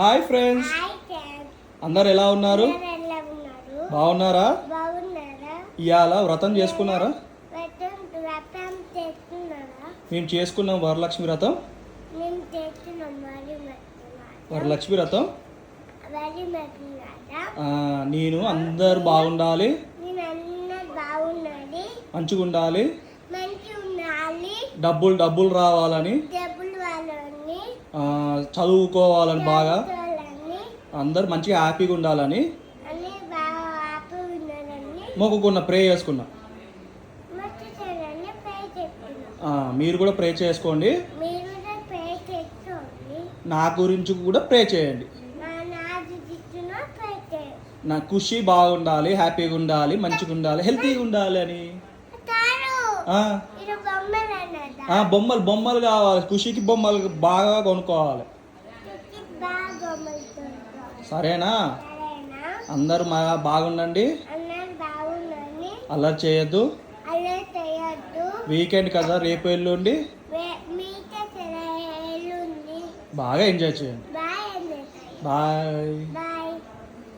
Hi friends, అందరు ఎలా ఉన్నారు? బాగున్నారా? ఇవాళ వ్రతం చేసుకున్నారా? మేము చేసుకున్నాం వరలక్ష్మి వ్రతం. వరలక్ష్మి వ్రతం నేను అందరు బాగుండాలి, మంచిగా ఉండాలి, డబ్బులు రావాలని, చదువుకోవాలని, బాగా అందరు మంచిగా హ్యాపీగా ఉండాలని మొక్కుకున్న, ప్రే చేసుకున్నా. మీరు కూడా ప్రే చేసుకోండి, నా గురించి కూడా ప్రే చేయండి. నా ఖుషి బాగుండాలి, హ్యాపీగా ఉండాలి, మంచిగా ఉండాలి, హెల్తీగా ఉండాలి అని. బొమ్మలు కావాలి, ఖుషికి బొమ్మలు బాగా కొనుక్కోవాలి. సరేనా? అందరూ బాగుండండి, అల్లరి చేయొద్దు. వీకెండ్ కదా, రేపు ఎల్లుండి బాగా ఎంజాయ్ చేయండి. బాయ్.